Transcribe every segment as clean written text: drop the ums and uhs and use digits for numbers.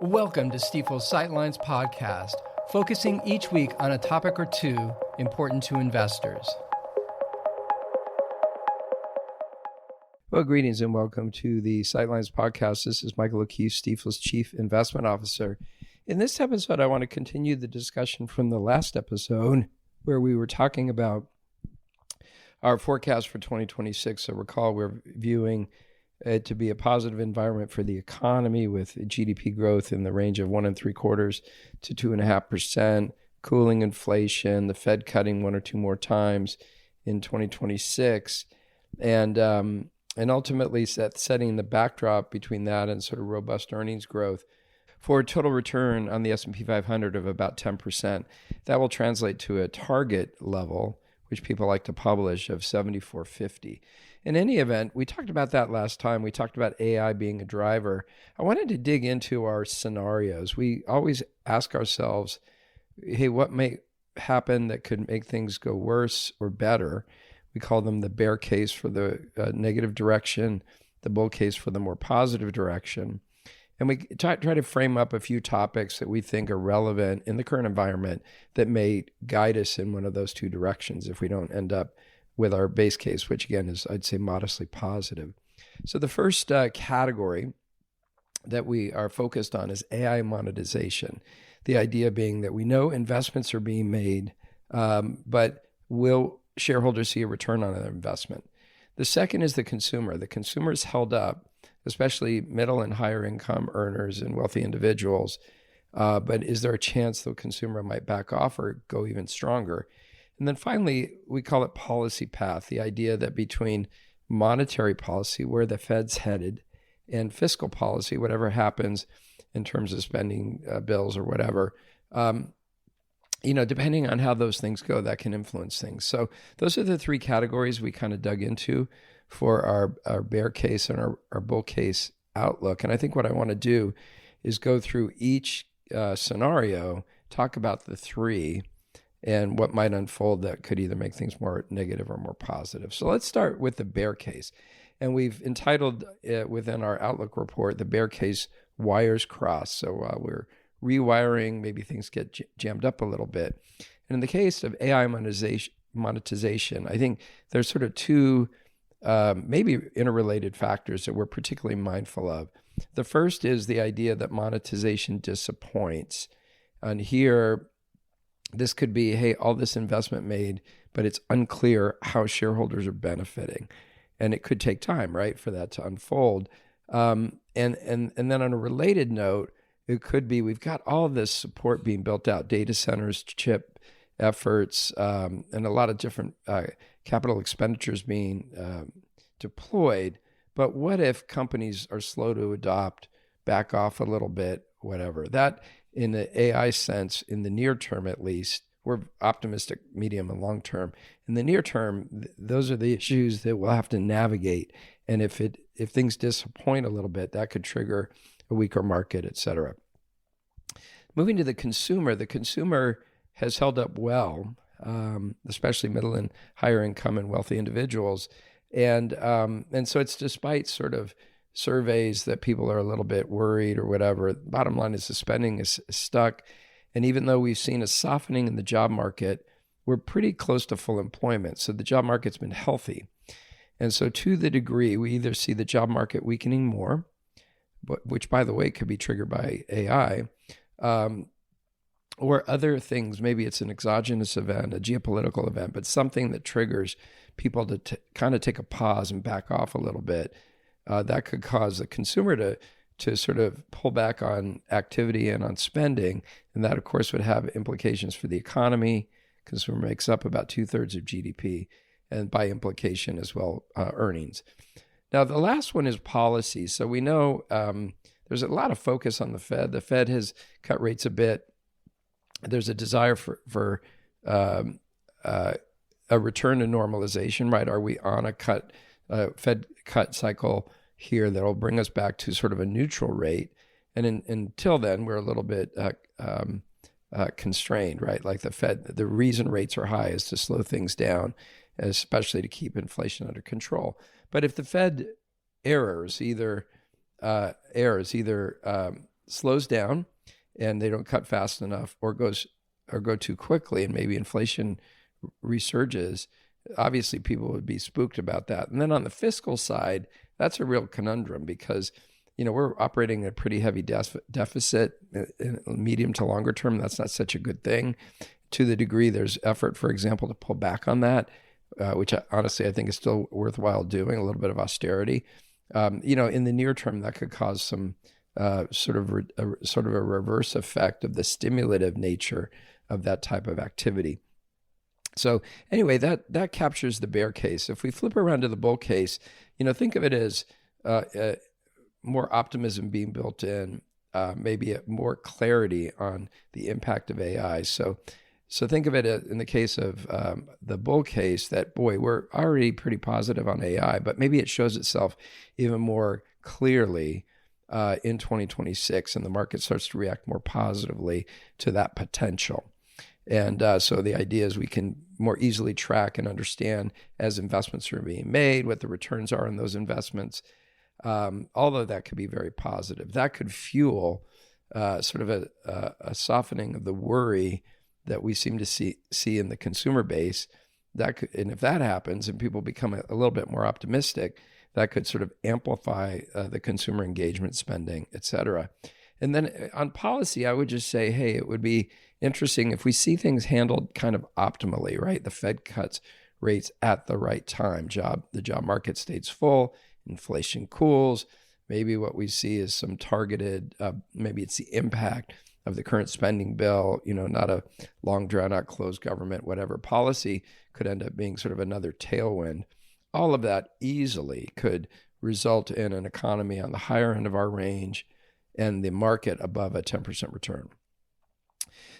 Welcome to Stifel's Sightlines podcast, focusing each week on a topic or two important to investors. Well, greetings and welcome to the Sightlines podcast. This is Michael O'Keefe, Stifel's Chief Investment Officer. In this episode, I want to continue the discussion from the last episode where we were talking about our forecast for 2026. So recall, we're viewing it to be a positive environment for the economy with GDP growth in the range of 1.75% to 2.5%, cooling inflation, the Fed cutting one or two more times in 2026, and ultimately setting the backdrop between that and sort of robust earnings growth for a total return on the S&P 500 of about 10%. That will translate to a target level, which people like to publish, of 74.50. In any event, we talked about that last time. We talked about AI being a driver. I wanted to dig into our scenarios. We always ask ourselves, hey, what may happen that could make things go worse or better? We call them the bear case for the negative direction, the bull case for the more positive direction. And we try to frame up a few topics that we think are relevant in the current environment that may guide us in one of those two directions if we don't end up with our base case, which again is, I'd say, modestly positive. So the first category that we are focused on is AI monetization. The idea being that we know investments are being made, but will shareholders see a return on their investment? The second is the consumer. The consumer is held up, especially middle and higher income earners and wealthy individuals. But is there a chance the consumer might back off or go even stronger? And then finally, we call it policy path, the idea that between monetary policy, where the Fed's headed, and fiscal policy, whatever happens in terms of spending bills or whatever, depending on how those things go, that can influence things. So those are the three categories we kind of dug into for our bear case and our bull case outlook. And I think what I want to do is go through each scenario, talk about the three, and what might unfold that could either make things more negative or more positive. So let's start with the bear case. And we've entitled it within our Outlook report, the bear case wires cross. So we're rewiring, maybe things get jammed up a little bit. And in the case of AI monetization, I think there's sort of two maybe interrelated factors that we're particularly mindful of. The first is the idea that monetization disappoints. And here, this could be, hey, all this investment made, but it's unclear how shareholders are benefiting. And it could take time, right, for that to unfold. And then on a related note, it could be we've got all this support being built out, data centers, chip efforts, and a lot of different capital expenditures being deployed. But what if companies are slow to adopt, back off a little bit, whatever? That, in the AI sense, in the near term at least, we're optimistic, medium and long term. In the near term, those are the issues that we'll have to navigate. And if things disappoint a little bit, that could trigger a weaker market, et cetera. Moving to the consumer has held up well, especially middle and higher income and wealthy individuals. And so it's despite sort of surveys that people are a little bit worried or whatever. Bottom line is the spending is stuck. And even though we've seen a softening in the job market, we're pretty close to full employment. So the job market's been healthy. And so to the degree we either see the job market weakening more, which, by the way, could be triggered by AI, or other things. Maybe it's an exogenous event, a geopolitical event, but something that triggers people to kind of take a pause and back off a little bit. That could cause the consumer to sort of pull back on activity and on spending. And that, of course, would have implications for the economy. Consumer makes up about 2/3 of GDP, and by implication as well, earnings. Now, the last one is policy. So we know there's a lot of focus on the Fed. The Fed has cut rates a bit. There's a desire for a return to normalization, right? Are we on a Fed cut cycle here that'll bring us back to sort of a neutral rate? And until then, we're a little bit constrained, right? Like the Fed, the reason rates are high is to slow things down, especially to keep inflation under control. But if the Fed errors, either slows down and they don't cut fast enough or go too quickly and maybe inflation resurges, obviously people would be spooked about that. And then on the fiscal side, that's a real conundrum because, we're operating a pretty heavy deficit in medium to longer term. That's not such a good thing. To the degree there's effort, for example, to pull back on that, which honestly I think is still worthwhile doing, a little bit of austerity. In the near term, that could cause some sort of a reverse effect of the stimulative nature of that type of activity. So anyway, that captures the bear case. If we flip around to the bull case, think of it as more optimism being built in, maybe more clarity on the impact of AI. So think of it in the case of the bull case that, boy, we're already pretty positive on AI, but maybe it shows itself even more clearly in 2026, and the market starts to react more positively to that potential. And so the idea is we can more easily track and understand as investments are being made, what the returns are on those investments. Although that could be very positive. That could fuel sort of a softening of the worry that we seem to see in the consumer base. And if that happens and people become a little bit more optimistic, that could sort of amplify the consumer engagement spending, et cetera. And then on policy, I would just say, hey, it would be interesting if we see things handled kind of optimally, right? The Fed cuts rates at the right time. The job market stays full, inflation cools. Maybe what we see is some targeted, maybe it's the impact of the current spending bill, not a long drawn out closed government, whatever policy could end up being sort of another tailwind. All of that easily could result in an economy on the higher end of our range and the market above a 10% return.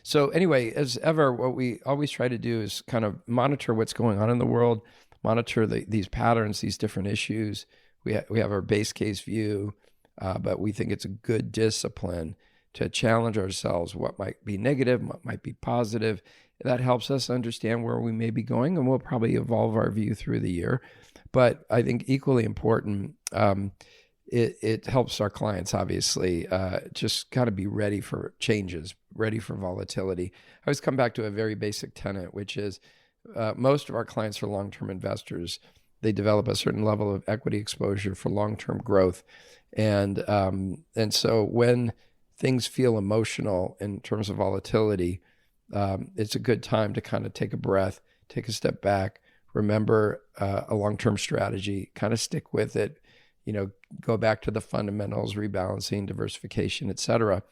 So anyway, as ever, what we always try to do is kind of monitor what's going on in the world, monitor these patterns, these different issues. We have our base case view, but we think it's a good discipline to challenge ourselves, what might be negative, what might be positive. That helps us understand where we may be going, and we'll probably evolve our view through the year. But I think equally important, it helps our clients, obviously, just kind of be ready for changes, ready for volatility. I always come back to a very basic tenet, which is most of our clients are long-term investors. They develop a certain level of equity exposure for long-term growth. And so when things feel emotional in terms of volatility, it's a good time to kind of take a breath, take a step back, remember a long-term strategy, kind of stick with it, go back to the fundamentals, rebalancing, diversification, et cetera.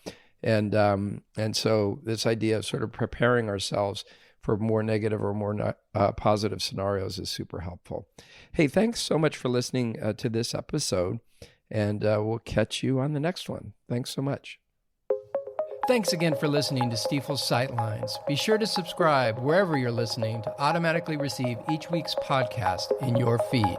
And so this idea of sort of preparing ourselves for more negative or more positive scenarios is super helpful. Hey, thanks so much for listening to this episode, and we'll catch you on the next one. Thanks so much. Thanks again for listening to Stifel's Sightlines. Be sure to subscribe wherever you're listening to automatically receive each week's podcast in your feed.